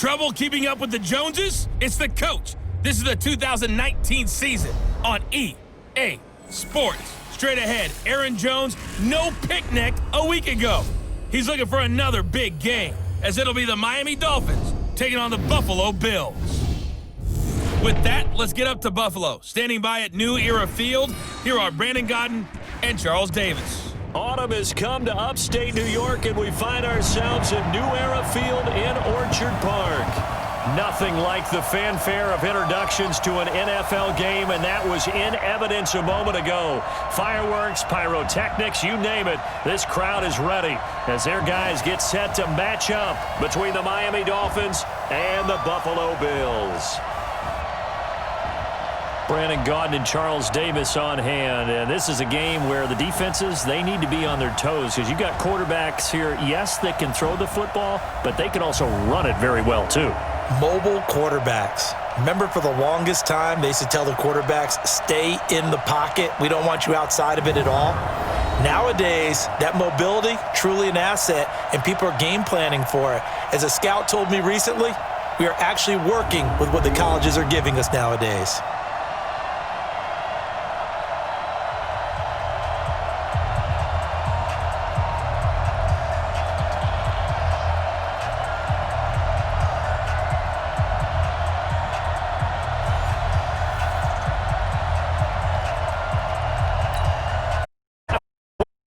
Trouble keeping up with the Joneses? It's the coach. This is the 2019 season on EA Sports. Straight ahead, Aaron Jones, no picnic a week ago. He's looking for another big game, as it'll be the Miami Dolphins taking on the Buffalo Bills. With that, let's get up to Buffalo. Standing by at New Era Field, here are Brandon Godden and Charles Davis. Autumn has come to upstate New York, and we find ourselves at New Era Field in Orchard Park. Nothing like the fanfare of introductions to an NFL game, and that was in evidence a moment ago. Fireworks, pyrotechnics, you name it. This crowd is ready as their guys get set to match up between the Miami Dolphins and the Buffalo Bills. Brandon Gaudin and Charles Davis on hand, and this is a game where the defenses, they need to be on their toes because you've got quarterbacks here, yes, that can throw the football, but they can also run it very well too. Mobile quarterbacks. Remember, for the longest time, they used to tell the quarterbacks, stay in the pocket. We don't want you outside of it at all. Nowadays, that mobility, truly an asset, and people are game planning for it. As a scout told me recently, we are actually working with what the colleges are giving us nowadays.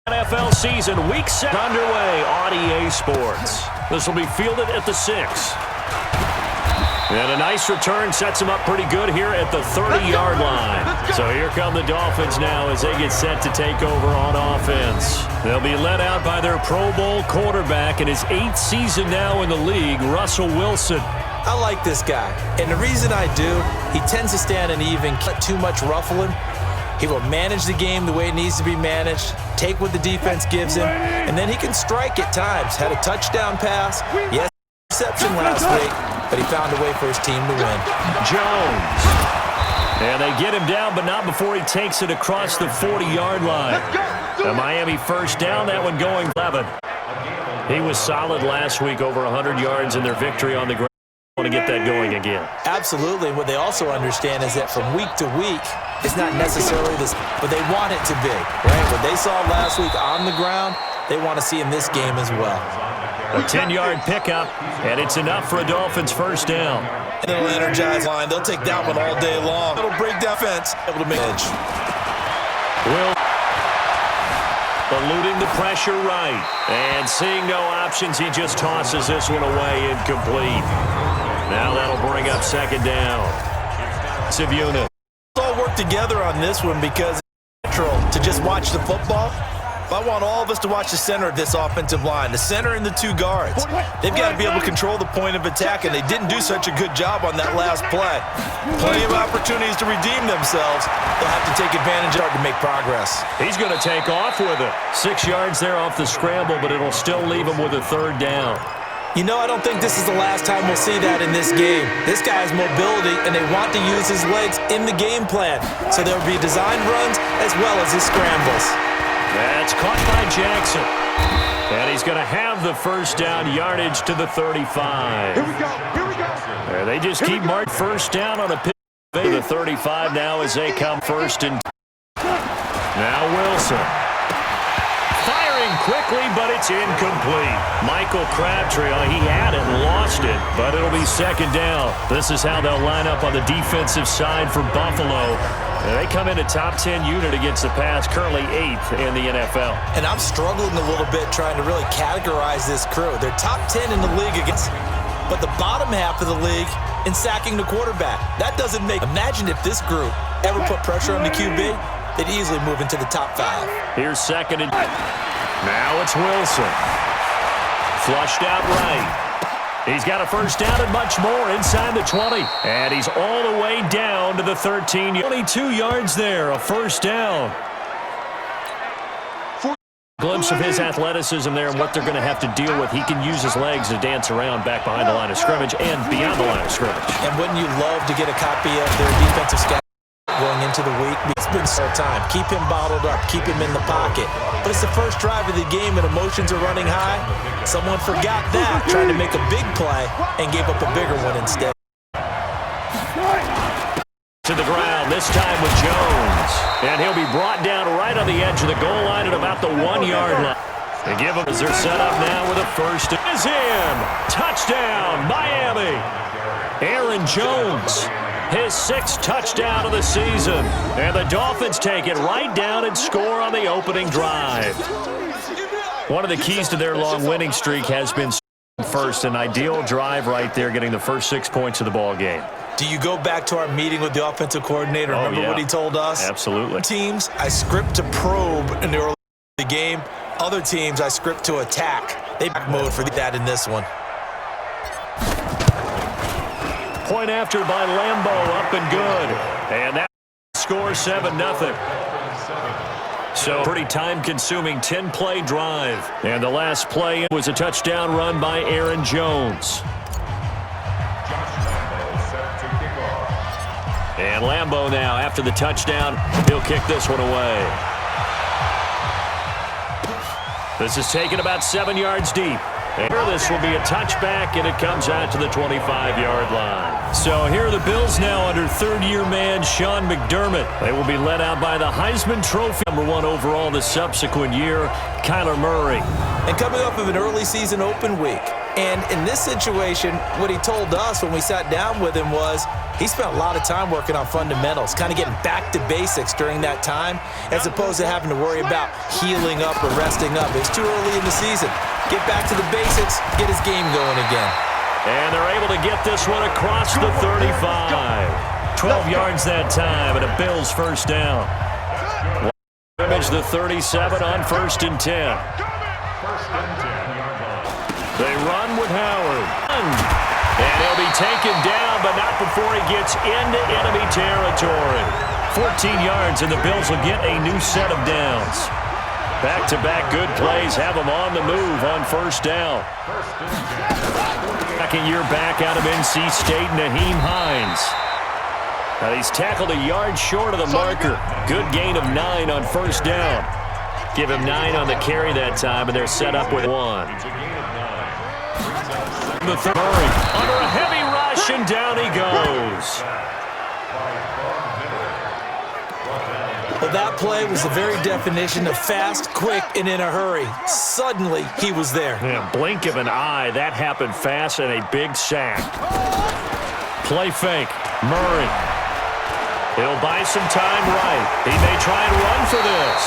NFL season, week 7 underway on EA Sports. This will be fielded at the 6. And a nice return sets them up pretty good here at the 30-yard line. So here come the Dolphins now as they get set to take over on offense. They'll be led out by their Pro Bowl quarterback in his 8th season now in the league, Russell Wilson. I like this guy, and the reason I do, he tends to stand uneven, not too much ruffling. He will manage the game the way it needs to be managed, take what the defense gives him, and then he can strike at times. Had a touchdown pass, yes, interception last week, but he found a way for his team to win. Jones. And they get him down, but not before he takes it across the 40-yard line. A Miami first down, that one going 11. He was solid last week, over 100 yards in their victory on the ground. Want to get that going again. Absolutely. What they also understand is that from week to week, it's not necessarily this, but they want it to be, right? What they saw last week on the ground, they want to see in this game as well. A 10-yard pickup, and it's enough for a Dolphins first down. It'll energize line. They'll take that one all day long. It'll break down fence. Able to make edge. Will eluding the pressure right. And seeing no options, he just tosses this one away incomplete. Now that'll bring up second down. Unit. All work together on this one because it's natural to just watch the football. But I want all of us to watch the center of this offensive line, the center and the two guards. They've got to be able to control the point of attack, and they didn't do such a good job on that last play. Plenty of opportunities to redeem themselves. They'll have to take advantage of it to make progress. He's going to take off with it. 6 yards there off the scramble, but it'll still leave him with a third down. You know, I don't think this is the last time we'll see that in this game. This guy has mobility, and they want to use his legs in the game plan. So there will be designed runs as well as his scrambles. That's caught by Jackson. And he's going to have the first down yardage to the 35. Here we go. They just keep marking first down on a pick. The 35 now as they come first and now Wilson. Firing quickly, but it's incomplete. Michael Crabtree, he had it and lost it, but it'll be second down. This is how they'll line up on the defensive side for Buffalo. And they come in a top 10 unit against the pass, currently 8th in the NFL. And I'm struggling a little bit trying to really categorize this crew. They're top 10 in the league against, but the bottom half of the league in sacking the quarterback. That doesn't make, imagine if this group ever put pressure on the QB, they'd easily move into the top 5. Here's second and now it's Wilson. Flushed out right. He's got a first down and much more inside the 20. And he's all the way down to the 13. 22 yards there, a first down. Glimpse of his athleticism there and what they're going to have to deal with. He can use his legs to dance around back behind the line of scrimmage and beyond the line of scrimmage. And wouldn't you love to get a copy of their defensive scout going into the week. It's been so time. Keep him bottled up. Keep him in the pocket. But it's the first drive of the game and emotions are running high. Someone forgot that, trying to make a big play and gave up a bigger one instead. To the ground, this time with Jones. And he'll be brought down right on the edge of the goal line at about the 1-yard line. They give them as they're set up now with a first. Is in. Touchdown, Miami. Aaron Jones, his 6th touchdown of the season. And the Dolphins take it right down and score on the opening drive. One of the keys to their long winning streak has been first. An ideal drive right there, getting the first 6 points of the ball game. Do you go back to our meeting with the offensive coordinator? Remember what he told us? Absolutely. Teams, I script to probe in the early the game. Other teams, I script to attack. They back mode for that in this one. Point after by Lambo, up and good. And that score 7-0. So pretty time-consuming 10-play drive. And the last play was a touchdown run by Aaron Jones. And Lambo now, after the touchdown, he'll kick this one away. This is taken about 7 yards deep. And here this will be a touchback, and it comes out to the 25-yard line. So here are the Bills now under third-year man Sean McDermott. They will be led out by the Heisman Trophy #1 overall the subsequent year, Kyler Murray. And coming off of an early season open week. And in this situation, what he told us when we sat down with him was he spent a lot of time working on fundamentals, kind of getting back to basics during that time, as opposed to having to worry about healing up or resting up. It's too early in the season. Get back to the basics, get his game going again. And they're able to get this one across the 35. 12 yards that time, and a Bills first down. Image the 37 on 1st and 10. They run with Howard. And he'll be taken down, but not before he gets into enemy territory. 14 yards, and the Bills will get a new set of downs. Back-to-back good plays have them on the move on 1st down. Second year back out of NC State, Naheem Hines. Now he's tackled a yard short of the marker. Good gain of 9 on 1st down. Give him 9 on the carry that time, and they're set up with 1. The third, under a heavy rush, and down he goes. Well, that play was the very definition of fast, quick, and in a hurry. Suddenly, he was there. Yeah, blink of an eye. That happened fast, and a big sack. Play fake. Murray. He'll buy some time right. He may try and run for this.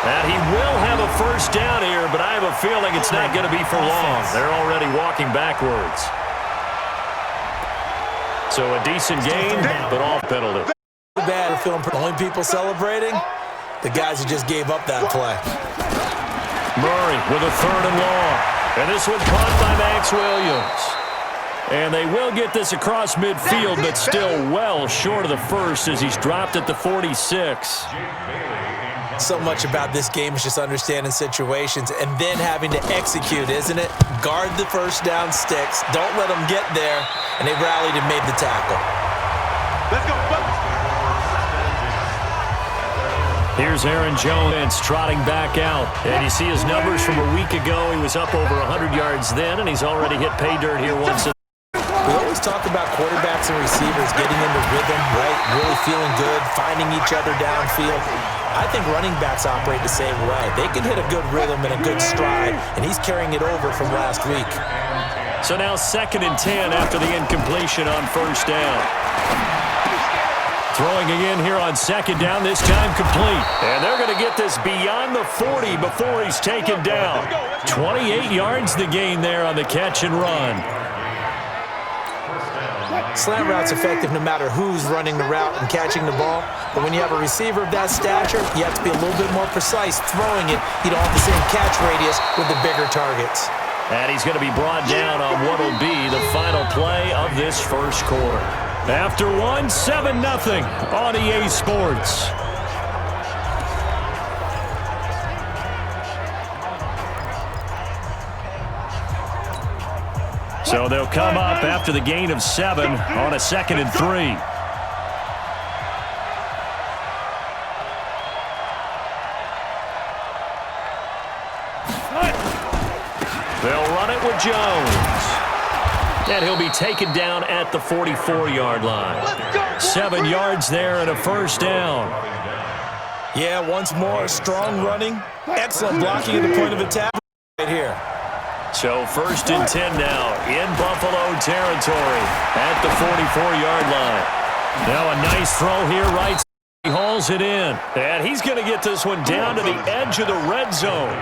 And he will have a first down here, but I have a feeling it's not going to be for long. They're already walking backwards. So a decent gain, but off penalty. Bad feeling. Only people celebrating, the guys who just gave up that play. Murray with a 3rd and long. And this one caught by Max Williams. And they will get this across midfield, but still well short of the first as he's dropped at the 46. So much about this game is just understanding situations and then having to execute, isn't it? Guard the first down sticks. Don't let them get there. And they rallied and made the tackle. Let's go. Here's Aaron Jones trotting back out. And you see his numbers from a week ago. He was up over 100 yards then, and he's already hit pay dirt here once. We always talk about quarterbacks and receivers getting into rhythm, right? Really feeling good, finding each other downfield. I think running backs operate the same way. They can hit a good rhythm and a good stride, and he's carrying it over from last week. So now 2nd and 10 after the incompletion on 1st down. Throwing again here on 2nd down, this time complete. And they're going to get this beyond the 40 before he's taken down. 28 yards the gain there on the catch and run. Slant route's effective no matter who's running the route and catching the ball. But when you have a receiver of that stature, you have to be a little bit more precise throwing it. You don't have the same catch radius with the bigger targets. And he's going to be brought down on what will be the final play of this first quarter. After 7-0 on EA Sports. So they'll come up after the gain of 7 on a 2nd and 3. They'll run it with Jones. And he'll be taken down at the 44-yard line. 7 yards there and a first down. Yeah, once more, strong running. Excellent blocking at the point of attack right here. So 1st and 10 now in Buffalo territory at the 44-yard line. Now a nice throw here, right. He hauls it in. And he's going to get this one down to the edge of the red zone.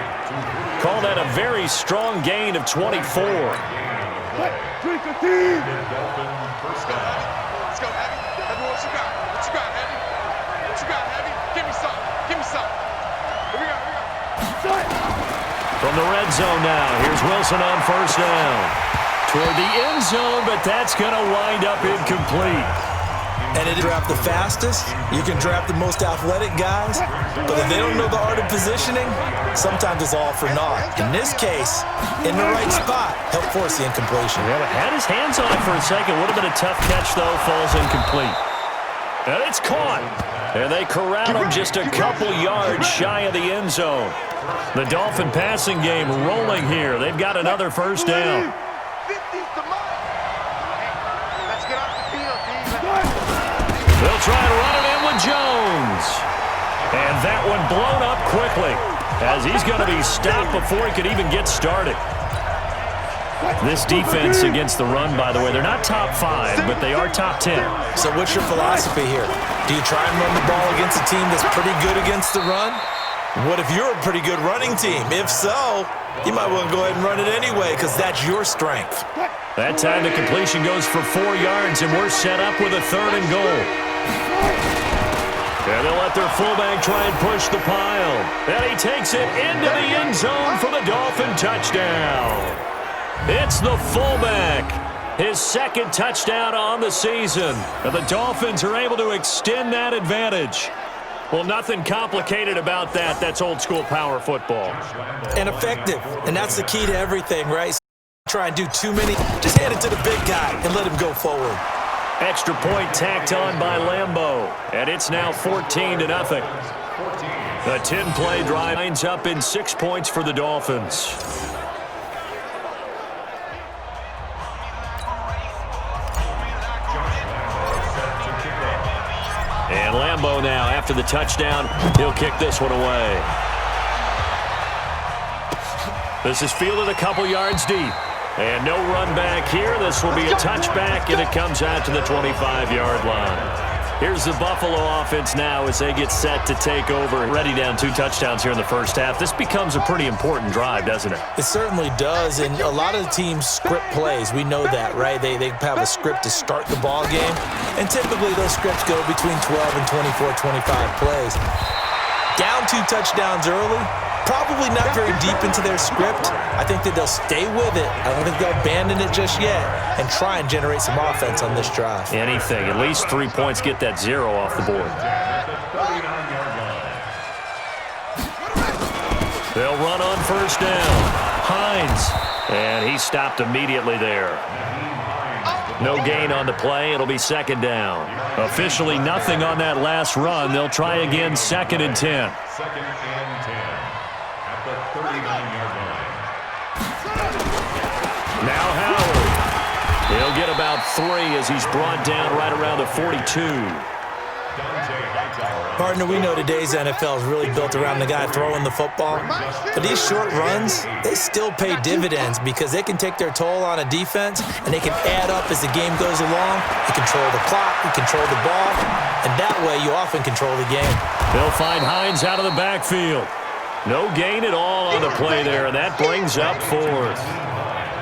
Call that a very strong gain of 24. Let's go, Heavy. Heavy, what you got? What you got, Heavy? What you got, Heavy? Give me some. Give me some. Here we go. From the red zone now, here's Wilson on 1st down. Toward the end zone, but that's going to wind up incomplete. And it draft the fastest, you can draft the most athletic guys, but if they don't know the art of positioning, sometimes it's all for naught. In this case, in the right spot, helped force the incompletion. Yeah, had his hands on it for a second. Would have been a tough catch, though. Falls incomplete. And it's caught. And they corral him just a couple yards shy of the end zone. The Dolphin passing game rolling here. They've got another first down. They'll try and run it in with Jones. And that one blown up quickly as he's going to be stopped before he could even get started. This defense against the run, by the way, they're not top 5, but they are top 10. So what's your philosophy here? Do you try and run the ball against a team that's pretty good against the run? What if you're a pretty good running team? If so, you might want to go ahead and run it anyway because that's your strength. That time the completion goes for 4 yards, and we're set up with a 3rd and goal. And they'll let their fullback try and push the pile. And he takes it into the end zone for the Dolphin touchdown. It's the fullback. His 2nd touchdown on the season. And the Dolphins are able to extend that advantage. Well, nothing complicated about that. That's old-school power football. And effective. And that's the key to everything, right? Try and do too many. Just hand it to the big guy and let him go forward. Extra point tacked on by Lambeau. And it's now 14-0. The 10-play drive lines up in 6 points for the Dolphins. And Lambeau now, after the touchdown, he'll kick this one away. This is fielded a couple yards deep. And no run back here. This will be a touchback, and it comes out to the 25-yard line. Here's the Buffalo offense now as they get set to take over. Ready down 2 touchdowns here in the first half. This becomes a pretty important drive, doesn't it? It certainly does, and a lot of the teams script plays. We know that, right? They have a script to start the ball game, and typically those scripts go between 12 and 24, 25 plays. Down 2 touchdowns early, probably not very deep into their script. I think that they'll stay with it. I don't think they'll abandon it just yet and try and generate some offense on this drive. Anything. At least 3 points. Get that 0 off the board. They'll run on 1st down. Hines. And he stopped immediately there. No gain on the play. It'll be 2nd down. Officially nothing on that last run. They'll try again 2nd and 10. 2nd and 10 at the 39-yard line. Now Howard. He'll get about 3 as he's brought down right around the 42. Partner, we know today's NFL is really built around the guy throwing the football. But these short runs, they still pay dividends because they can take their toll on a defense and they can add up as the game goes along. You control the clock, you control the ball, and that way you often control the game. They'll find Hines out of the backfield. No gain at all on the play there, and that brings up 4th.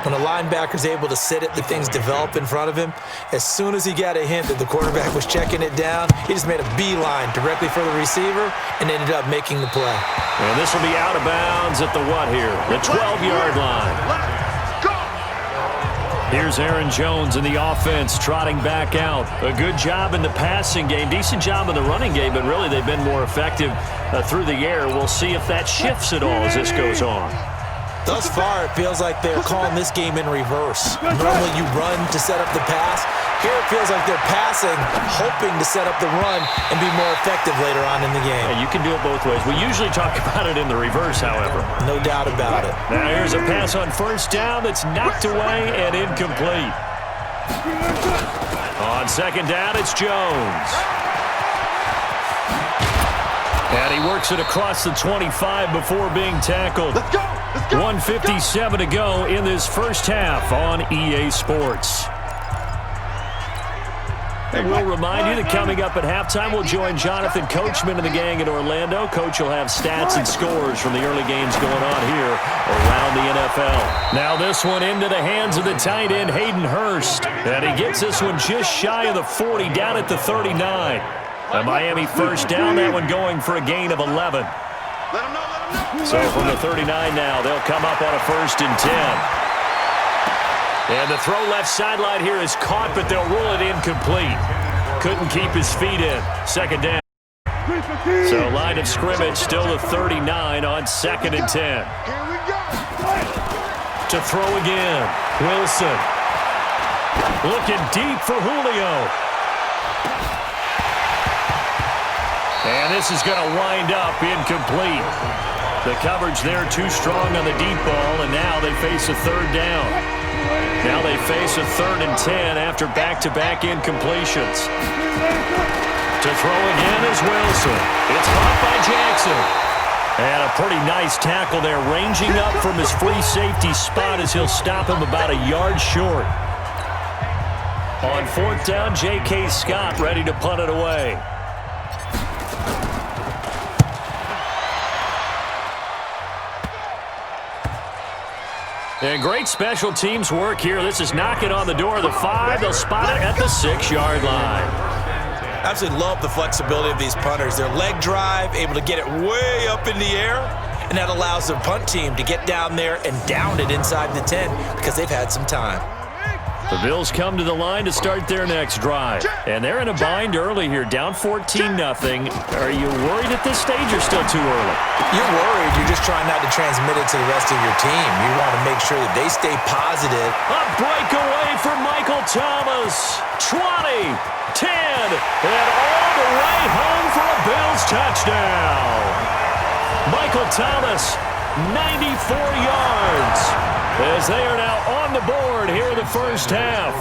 When a linebacker's able to sit it, the things develop in front of him. As soon as he got a hint that the quarterback was checking it down, he just made a beeline directly for the receiver and ended up making the play. And this will be out of bounds at the what here? The 12-yard line. Here's Aaron Jones in the offense trotting back out. A good job in the passing game, decent job in the running game, but really they've been more effective through the air. We'll see if that shifts at all as this goes on. Thus far, it feels like they're calling this game in reverse. Normally you run to set up the pass. Here it feels like they're passing, hoping to set up the run and be more effective later on in the game. Yeah, you can do it both ways. We usually talk about it in the reverse, however. No doubt about it. Now here's a pass on first down that's knocked away and incomplete. On second down, it's Jones. And he works it across the 25 before being tackled. Let's go. 1:57 to go in this first half on EA Sports. And we'll remind you that coming up at halftime, we'll join Jonathan Coachman and the gang in Orlando. Coach will have stats and scores from the early games going on here around the NFL. Now this one into the hands of the tight end, Hayden Hurst. And he gets this one just shy of the 40, down at the 39. A Miami first down, that one going for a gain of 11. Let him know. So from the 39 now, they'll come up on a 1st and 10. And the throw left sideline here is caught, but they'll rule it incomplete. Couldn't keep his feet in. Second down. So line of scrimmage still the 39 on 2nd and 10. Here we go. To throw again. Wilson. Looking deep for Julio. And this is going to wind up incomplete. The coverage there too strong on the deep ball, and now they face a 3rd down. Now they face a 3rd and 10 after back-to-back incompletions. To throw again is Wilson. It's caught by Jackson. And a pretty nice tackle there, ranging up from his free safety spot as he'll stop him about a yard short. On 4th down, J.K. Scott ready to punt it away. And great special teams work here. This is knocking on the door of the 5. They'll spot it at the 6-yard line. Absolutely love the flexibility of these punters. Their leg drive, able to get it way up in the air, and that allows their punt team to get down there and down it inside the 10 because they've had some time. The Bills come to the line to start their next drive. And they're in a bind early here, down 14-0. Are you worried at this stage or still too early? You're worried. You're just trying not to transmit it to the rest of your team. You want to make sure that they stay positive. A breakaway for Michael Thomas. 20, 10, and all the way home for a Bills touchdown. Michael Thomas, 94 yards. As they are now on the board here in the first half.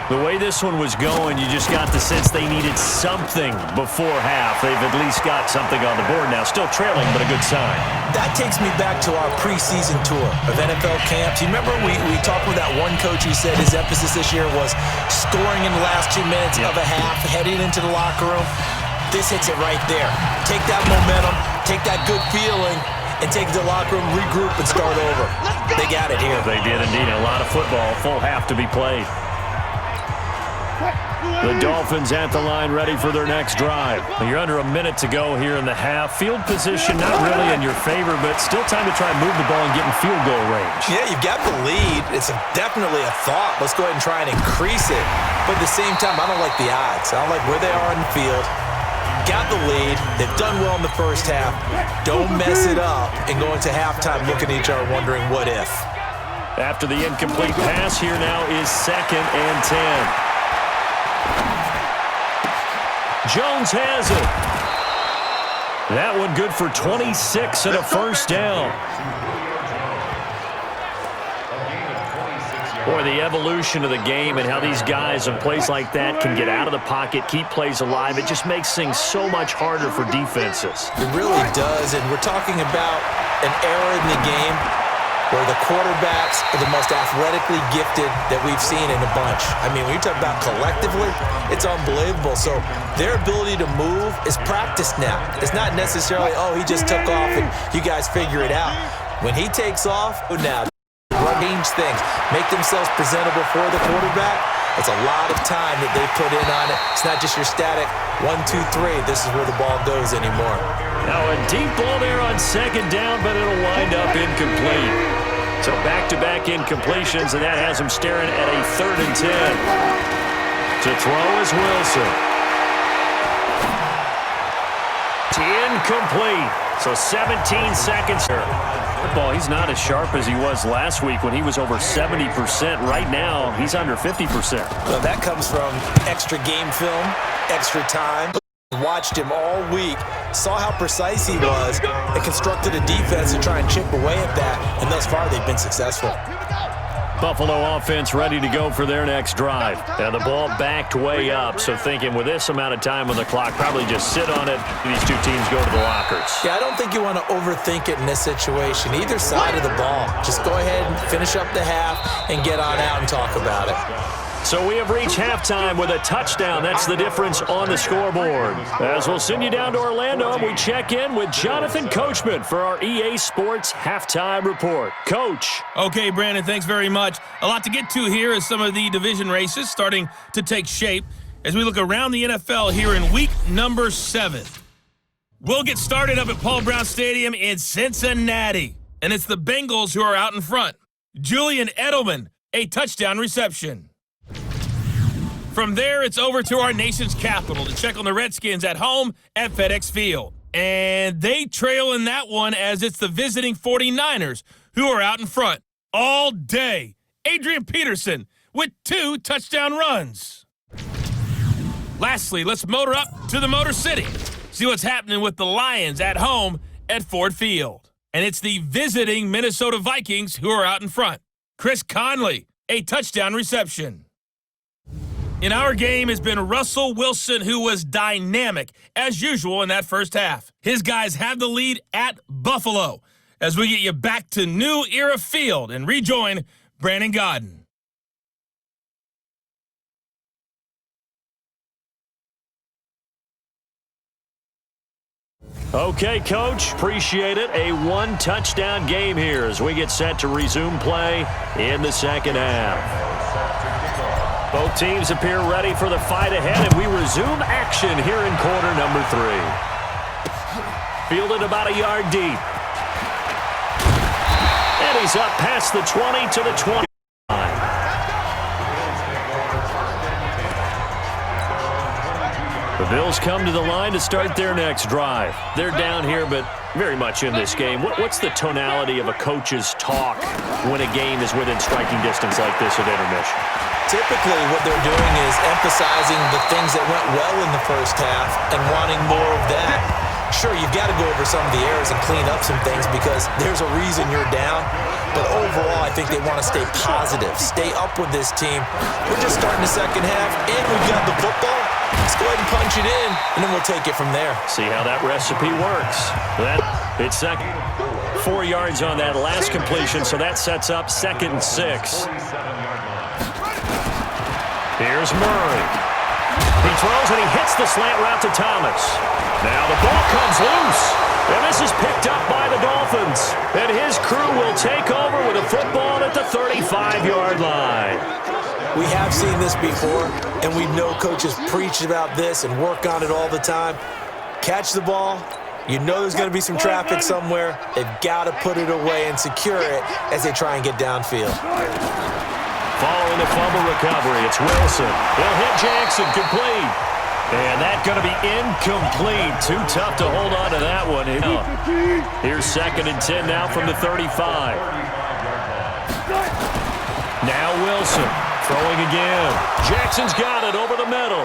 The way this one was going, you just got the sense they needed something before half. They've at least got something on the board now. Still trailing, but a good sign. That takes me back to our preseason tour of NFL camps. You remember we talked with that one coach who said his emphasis this year was scoring in the last 2 minutes of a half, heading into the locker room. This hits it right there. Take that momentum, take that good feeling, and take the locker room, regroup, and start over. They got it here. They did indeed. A lot of football, full half to be played. The Dolphins at the line ready for their next drive. You're under a minute to go here in the half. Field position not really in your favor, but still time to try and move the ball and get in field goal range. Yeah, you've got the lead. It's definitely a thought. Let's go ahead and try and increase it. But at the same time, I don't like the odds. I don't like where they are in the field. Got the lead. They've done well in the first half. Don't mess it up and go into halftime looking at each other wondering what if. After the incomplete pass, here now is 2nd and 10. Jones has it. That one good for 26 and a first down. Boy, the evolution of the game and how these guys in plays like that can get out of the pocket, keep plays alive, it just makes things so much harder for defenses. It really does, and we're talking about an era in the game where the quarterbacks are the most athletically gifted that we've seen in a bunch. I mean, when you talk about collectively, it's unbelievable. So their ability to move is practiced now. It's not necessarily, oh, he just took off and you guys figure it out. When he takes off, now change things, make themselves presentable for the quarterback. It's a lot of time that they put in on it. It's not just your static 1, 2, 3. This is where the ball goes anymore. Now a deep ball there on 2nd down, but it'll wind up incomplete. So back-to-back incompletions, and that has him staring at a 3rd and 10. To throw is Wilson. Incomplete. So 17 seconds. Football, he's not as sharp as he was last week when he was over 70%. Right now, he's under 50%. So that comes from extra game film, extra time. Watched him all week, saw how precise he was, and constructed a defense to try and chip away at that, and thus far they've been successful. Buffalo offense ready to go for their next drive. And the ball backed way up, so thinking with this amount of time on the clock, probably just sit on it. These two teams go to the lockers. Yeah, I don't think you want to overthink it in this situation. Either side of the ball. Just go ahead and finish up the half and get on out and talk about it. So we have reached halftime with a touchdown. That's the difference on the scoreboard. As we'll send you down to Orlando, we check in with Jonathan Coachman for our EA Sports Halftime Report. Coach. Okay, Brandon, thanks very much. A lot to get to here as some of the division races starting to take shape as we look around the NFL here in week number 7. We'll get started up at Paul Brown Stadium in Cincinnati, and it's the Bengals who are out in front. Julian Edelman, a touchdown reception. From there, it's over to our nation's capital to check on the Redskins at home at FedEx Field. And they trail in that one as it's the visiting 49ers who are out in front all day. Adrian Peterson with 2 touchdown runs. Lastly, let's motor up to the Motor City. See what's happening with the Lions at home at Ford Field. And it's the visiting Minnesota Vikings who are out in front. Chris Conley, a touchdown reception. In our game has been Russell Wilson, who was dynamic, as usual, in that first half. His guys have the lead at Buffalo as we get you back to New Era Field and rejoin Brandon Godden. Okay, Coach, appreciate it. A 1-touchdown game here as we get set to resume play in the second half. Both teams appear ready for the fight ahead, and we resume action here in quarter number 3. Fielded about a yard deep. And he's up past the 20 to the 20. The Bills come to the line to start their next drive. They're down here, but very much in this game. What's the tonality of a coach's talk when a game is within striking distance like this at intermission? Typically, what they're doing is emphasizing the things that went well in the first half and wanting more of that. Sure, you've got to go over some of the errors and clean up some things because there's a reason you're down. But overall, I think they want to stay positive, stay up with this team. We're just starting the second half, and we've got the football. Let's go ahead and punch it in, and then we'll take it from there. See how that recipe works. It's second. 4 yards on that last completion, so that sets up 2nd and 6. Here's Murray. He throws and he hits the slant route to Thomas. Now the ball comes loose. And this is picked up by the Dolphins. And his crew will take over with a football at the 35-yard line. We have seen this before, and we know coaches preach about this and work on it all the time. Catch the ball. You know there's going to be some traffic somewhere. They've got to put it away and secure it as they try and get downfield. Following the fumble recovery, it's Wilson. He'll hit Jackson, complete. And that's going to be incomplete. Too tough to hold on to that one. Here's 2nd and 10 now from the 35. Now Wilson throwing again. Jackson's got it over the middle.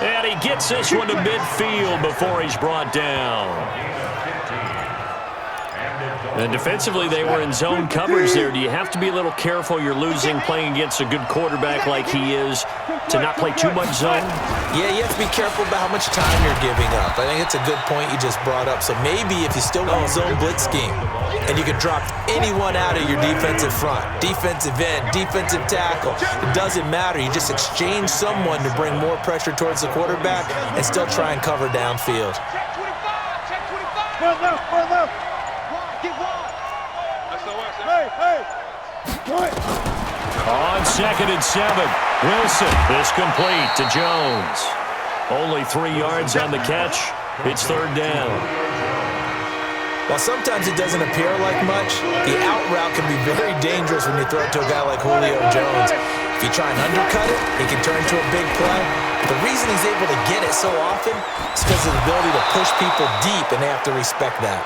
And he gets this one to midfield before he's brought down. And defensively, they were in zone coverage there. Do you have to be a little careful? You're losing playing against a good quarterback like he is to not play too much zone? Yeah, you have to be careful about how much time you're giving up. I think it's a good point you just brought up. So maybe if you still want a zone blitz scheme and you can drop anyone out of your defensive front, defensive end, defensive tackle, it doesn't matter. You just exchange someone to bring more pressure towards the quarterback and still try and cover downfield. Check 25, check 25. One left. On 2nd and 7, Wilson is complete to Jones. Only 3 yards on the catch. It's 3rd down. While sometimes it doesn't appear like much, the out route can be very dangerous when you throw it to a guy like Julio Jones. If you try and undercut it, it can turn into a big play. The reason he's able to get it so often is because of the ability to push people deep, and they have to respect that.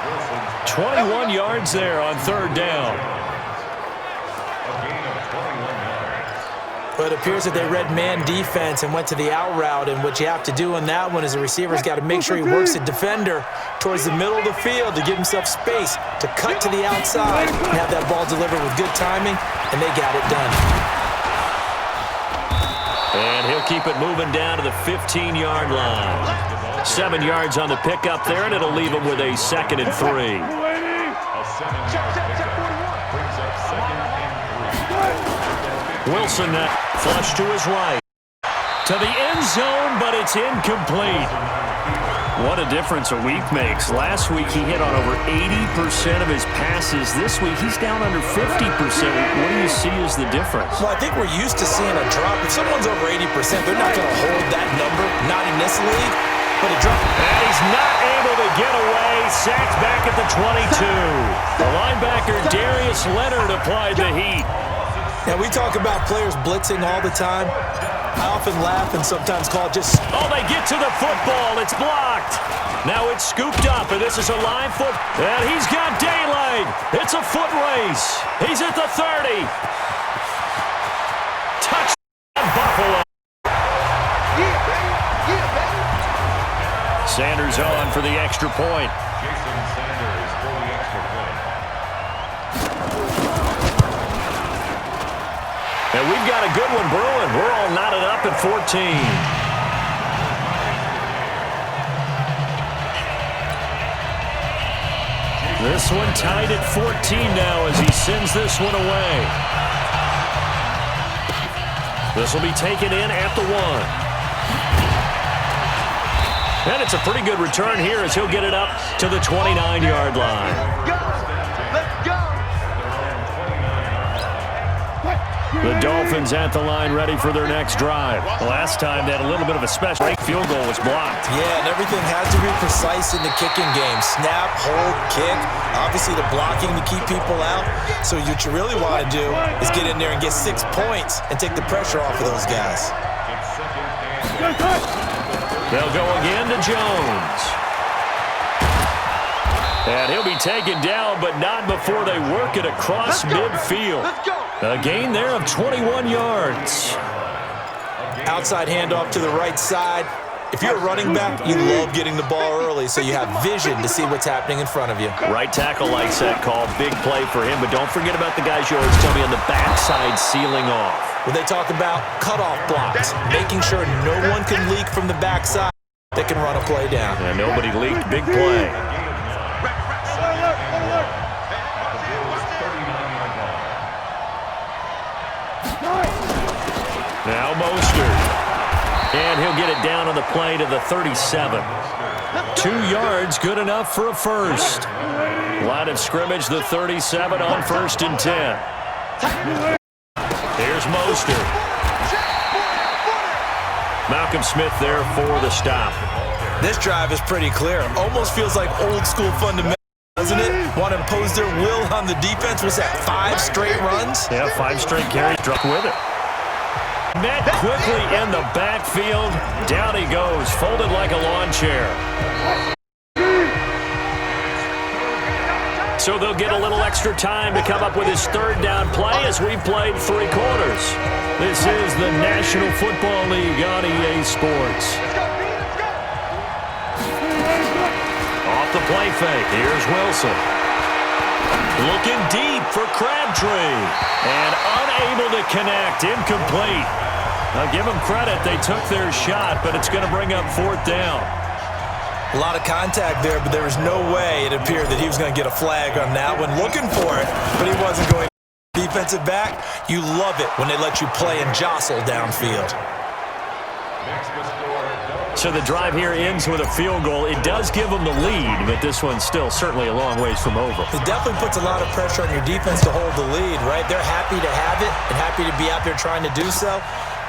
21 yards there on third down. But it appears that they read man defense and went to the out route, and what you have to do in that one is the receiver's got to make sure he works the defender towards the middle of the field to give himself space to cut to the outside and have that ball delivered with good timing, and they got it done. And he'll keep it moving down to the 15-yard line. 7 yards on the pickup there, and it'll leave him with a 2nd and 3. Wilson flush to his right. To the end zone, but it's incomplete. What a difference a week makes. Last week he hit on over 80% of his passes. This week he's down under 50%. What do you see as the difference? Well, I think we're used to seeing a drop. If someone's over 80%, they're not going to hold that number, not in this league, but a drop. And he's not able to get away. Sacked back at the 22. The linebacker Darius Leonard applied the heat. Now, we talk about players blitzing all the time. I often laugh and sometimes call it just... Oh, they get to the football. It's blocked. Now it's scooped up, and this is a live foot. And he's got daylight. It's a foot race. He's at the 30. Touchdown, Buffalo. Yeah, baby. Yeah, baby. Sanders on for the extra point. And we've got a good one brewing. We're all knotted up at 14. This one tied at 14 now as he sends this one away. This will be taken in at the 1. And it's a pretty good return here as he'll get it up to the 29-yard line. Let's go. The Dolphins at the line ready for their next drive. Last time they had a little bit of a special field goal was blocked. Yeah, and everything has to be precise in the kicking game. Snap, hold, kick. Obviously the blocking to keep people out. So what you really want to do is get in there and get 6 points and take the pressure off of those guys. They'll go again to Jones. And he'll be taken down, but not before they work it across midfield. Let's go. A gain there of 21 yards. Outside handoff to the right side. If you're a running back, you love getting the ball early so you have vision to see what's happening in front of you. Right tackle likes that call. Big play for him, but don't forget about the guys you always tell me on the backside sealing off. When they talk about cutoff blocks, making sure no one can leak from the backside that can run a play down. And nobody leaked. Big play. Now Mostert. And he'll get it down on the play to the 37. 2 yards, good enough for a first. Line of scrimmage, the 37 on 1st and 10. Here's Mostert. Malcolm Smith there for the stop. This drive is pretty clear. Almost feels like old school fundamentals, doesn't it? Want to impose their will on the defense. What's that, 5 straight runs? Yeah, 5 straight carries, struck with it. Met quickly in the backfield. Down he goes, folded like a lawn chair. So they'll get a little extra time to come up with his 3rd down play as we've played 3 quarters. This is the National Football League on EA Sports. Off the play fake, here's Wilson. Looking deep for Crabtree. And unable to connect, incomplete. I'll give them credit, they took their shot, but it's going to bring up 4th down. A lot of contact there, but there was no way it appeared that he was going to get a flag on that one. Looking for it, but he wasn't going to. Defensive back, you love it when they let you play and jostle downfield. So the drive here ends with a field goal. It does give them the lead, but this one's still certainly a long ways from over. It definitely puts a lot of pressure on your defense to hold the lead, right? They're happy to have it and happy to be out there trying to do so.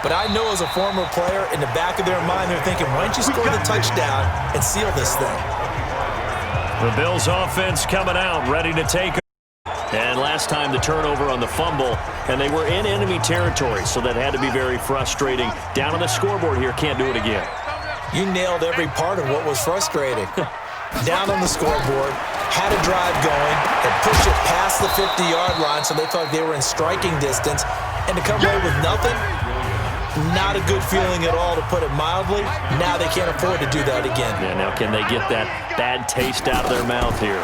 But I know as a former player, in the back of their mind, they're thinking, why don't you score the touchdown and seal this thing? The Bills offense coming out, ready to take. And last time the turnover on the fumble, and they were in enemy territory, so that had to be very frustrating. Down on the scoreboard here, can't do it again. You nailed every part of what was frustrating. Down on the scoreboard, had a drive going, and pushed it past the 50-yard line so they felt like they were in striking distance, and to come away with nothing, not a good feeling at all, to put it mildly. Now they can't afford to do that again. Yeah, now can they get that bad taste out of their mouth here?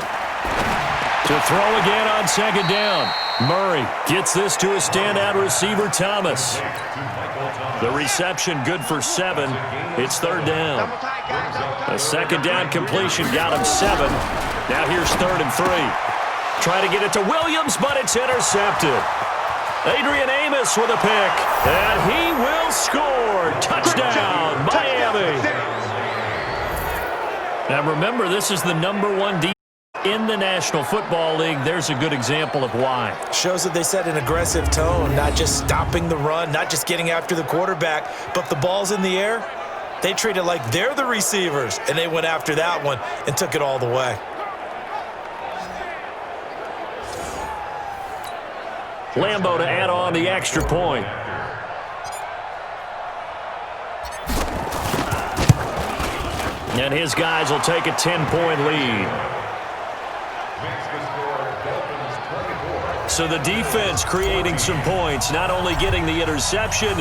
To throw again on second down. Murray gets this to a standout receiver, Thomas. The reception good for 7. It's third down. A second down completion got him 7. Now here's 3rd and 3. Try to get it to Williams, but it's intercepted. Adrian Amos with a pick, and he will score. Touchdown, Miami. Now remember, this is the #1 defense in the National Football League. There's a good example of why. Shows that they set an aggressive tone, not just stopping the run, not just getting after the quarterback, but the ball's in the air. They treat it like they're the receivers, and they went after that one and took it all the way. Lambo to add on the extra point. And his guys will take a 10-point lead. So the defense creating some points, not only getting the interception,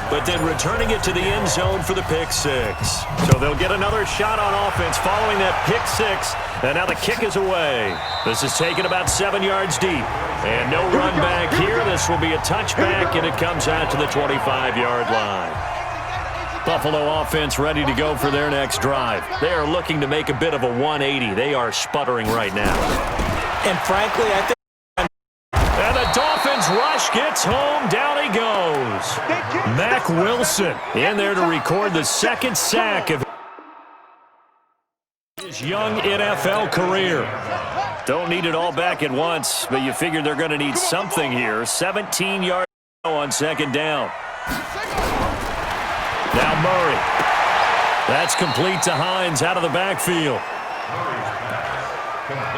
but then returning it to the end zone for the pick 6. So they'll get another shot on offense following that pick 6, and now the kick is away. This is taken about 7 yards deep. And no run back here. This will be a touchback, and it comes out to the 25-yard line. Buffalo offense ready to go for their next drive. They are looking to make a bit of a 180. They are sputtering right now. And frankly, I think and the Dolphins rush gets home. Down he goes. Mack Wilson in there to record the 2nd sack of his young NFL career. Don't need it all back at once, but you figure they're going to need something here. 17 yards on 2nd down. Now Murray. That's complete to Hines out of the backfield.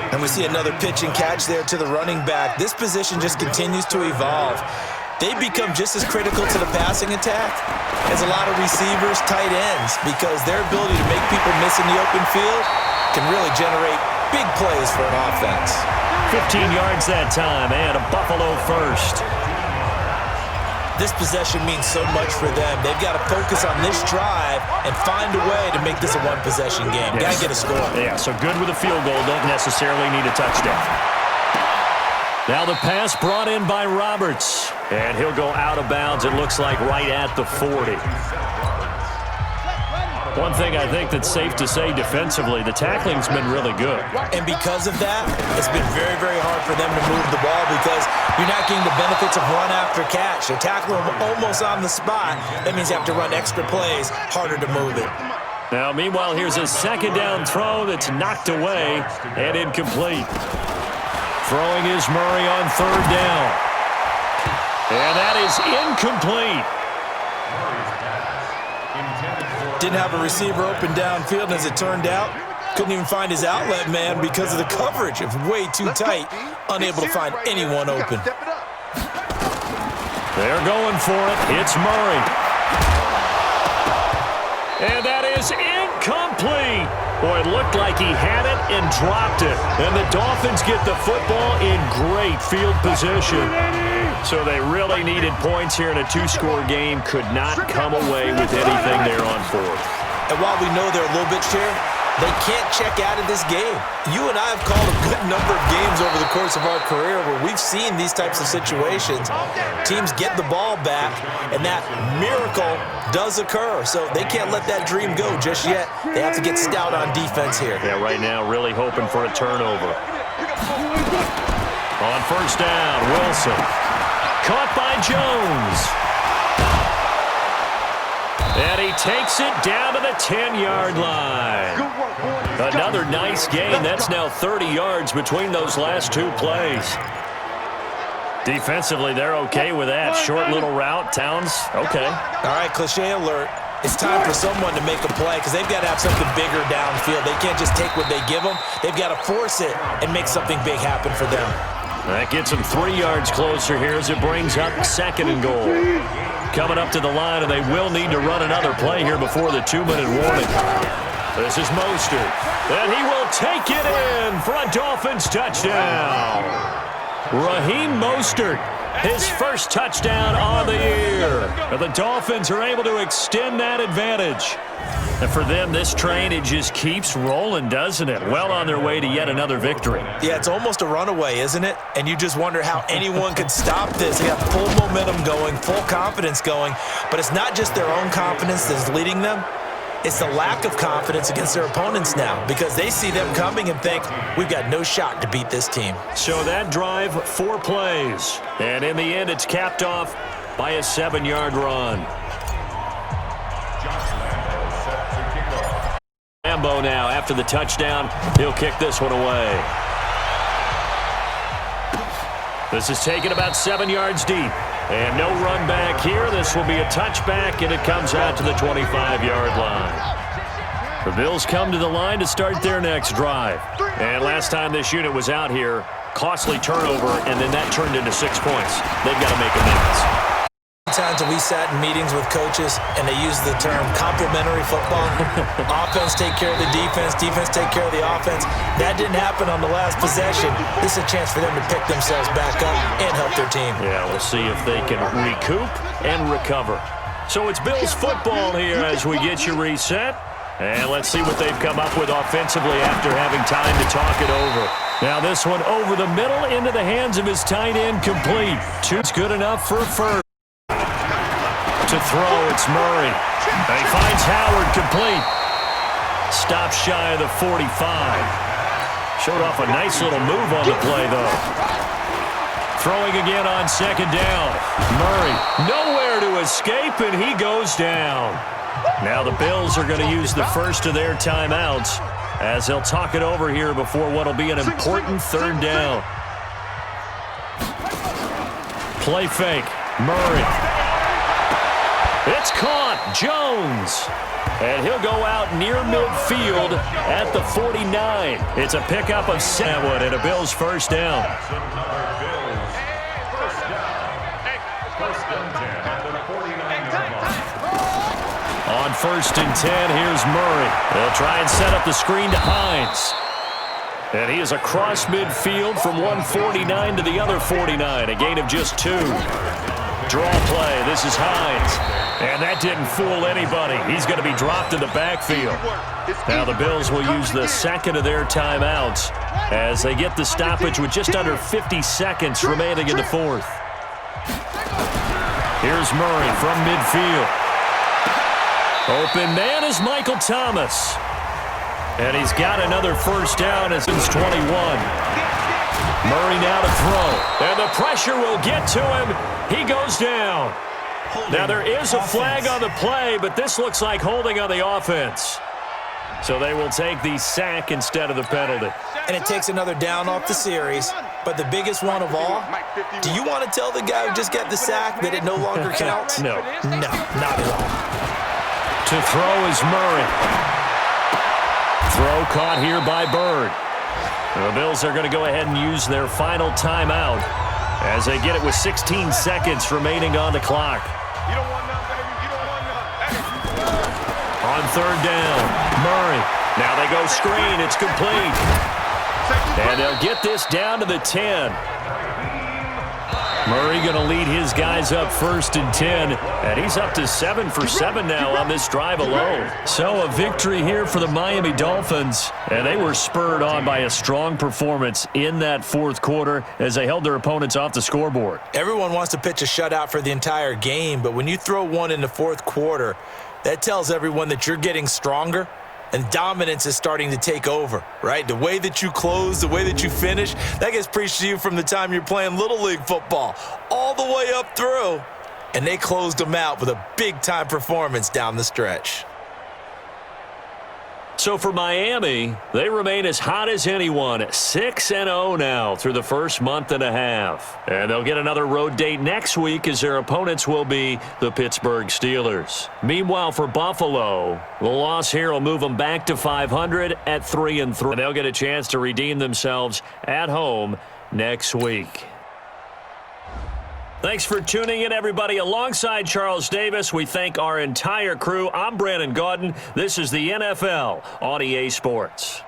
And we see another pitch and catch there to the running back. This position just continues to evolve. They become just as critical to the passing attack as a lot of receivers, tight ends, because their ability to make people miss in the open field can really generate big plays for an offense. 15 yards that time, and a Buffalo first. This possession means so much for them. They've got to focus on this drive and find a way to make this a one-possession game. Yes. Got to get a score. Yeah, so good with a field goal. Don't necessarily need a touchdown. Now the pass brought in by Roberts. And he'll go out of bounds, it looks like, right at the 40. One thing I think that's safe to say defensively, the tackling's been really good. And because of that, it's been very, very hard for them to move the ball because you're not getting the benefits of run after catch. They're tackling them almost on the spot. That means you have to run extra plays, harder to move it. Now, meanwhile, here's a 2nd down throw that's knocked away and incomplete. Throwing is Murray on 3rd down. And that is incomplete. Didn't have a receiver open downfield, and as it turned out, couldn't even find his outlet man because of the coverage. It was way too tight, unable to find anyone open. They're going for it. It's Murray. And that is incomplete. Boy, it looked like he had it and dropped it. And the Dolphins get the football in great field position. So they really needed points here in a 2-score game. Could not come away with anything there on 4th. And while we know they're a little bit share, they can't check out of this game. You and I have called a good number of games over the course of our career where we've seen these types of situations. Teams get the ball back, and that miracle does occur. So they can't let that dream go just yet. They have to get stout on defense here. Yeah, right now really hoping for a turnover. On 1st down, Wilson. Caught by Jones. And he takes it down to the 10-yard line. Another nice gain. That's now 30 yards between those last 2 plays. Defensively, they're okay with that. Short little route. Towns, okay. All right, cliche alert. It's time for someone to make a play because they've got to have something bigger downfield. They can't just take what they give them. They've got to force it and make something big happen for them. That gets them 3 yards closer here as it brings up 2nd and goal. Coming up to the line, and they will need to run another play here before the 2-minute warning. This is Mostert, and he will take it in for a Dolphins touchdown. Raheem Mostert, his first touchdown on the year. And the Dolphins are able to extend that advantage. And for them, this train, it just keeps rolling, doesn't it? Well on their way to yet another victory. Yeah, it's almost a runaway, isn't it? And you just wonder how anyone could stop this. They got full momentum going, full confidence going. But it's not just their own confidence that's leading them. It's the lack of confidence against their opponents now because they see them coming and think, we've got no shot to beat this team. So that drive, 4 plays. And in the end, it's capped off by a 7-yard run. Lambo now, after the touchdown, he'll kick this one away. This is taken about 7 yards deep. And no run back here. This will be a touchback, and it comes out to the 25-yard line. The Bills come to the line to start their next drive. And last time this unit was out here, costly turnover, and then that turned into 6 points. They've got to make amends. Times that we sat in meetings with coaches and they used the term complementary football. Offense take care of the defense, defense take care of the offense. That didn't happen on the last possession. This is a chance for them to pick themselves back up and help their team. Yeah, we'll see if they can recoup and recover. So it's Bills football here as we get you reset. And let's see what they've come up with offensively after having time to talk it over. Now this one over the middle into the hands of his tight end, complete. 2's good enough for a first. To throw, it's Murray. And he finds Howard, complete. Stop shy of the 45. Showed off a nice little move on the play, though. Throwing again on 2nd down. Murray, nowhere to escape, and he goes down. Now the Bills are going to use the first of their timeouts as they'll talk it over here before what will be an important 3rd down. Play fake. Murray. It's caught. Jones. And he'll go out near midfield at the 49. It's a pickup of 7 and a Bills first down. On 1st and 10, here's Murray. They'll try and set up the screen to Hines. And he is across midfield from 149 to the other 49, a gain of just 2. Draw play. This is Hines. And that didn't fool anybody. He's going to be dropped in the backfield. Now the Bills will use the 2nd of their timeouts as they get the stoppage with just under 50 seconds remaining in the 4th. Here's Murray from midfield. Open man is Michael Thomas. And he's got another first down as it's 21. Murray now to throw. And the pressure will get to him. He goes down. Now there is a flag on the play, but this looks like holding on the offense. So they will take the sack instead of the penalty. And it takes another down off the series. But the biggest one of all, do you want to tell the guy who just got the sack that it no longer counts? No. No, not at all. To throw is Murray. Throw caught here by Bird. The Bills are going to go ahead and use their final timeout as they get it with 16 seconds remaining on the clock. On 3rd down, Murray. Now they go screen. It's complete. And they'll get this down to the 10. Murray going to lead his guys up 1st and 10, and he's up to 7 for 7 now on this drive alone. So a victory here for the Miami Dolphins, and they were spurred on by a strong performance in that 4th quarter as they held their opponents off the scoreboard. Everyone wants to pitch a shutout for the entire game, but when you throw one in the 4th quarter, that tells everyone that you're getting stronger. And dominance is starting to take over, right? The way that you close, the way that you finish, that gets preached to you from the time you're playing Little League football all the way up through. And they closed them out with a big-time performance down the stretch. So for Miami, they remain as hot as anyone, 6-0 now through the first month and a half. And they'll get another road date next week as their opponents will be the Pittsburgh Steelers. Meanwhile, for Buffalo, the loss here will move them back to 500 at 3-3. And they'll get a chance to redeem themselves at home next week. Thanks for tuning in, everybody. Alongside Charles Davis, we thank our entire crew. I'm Brandon Gaudin. This is the NFL on EA Sports.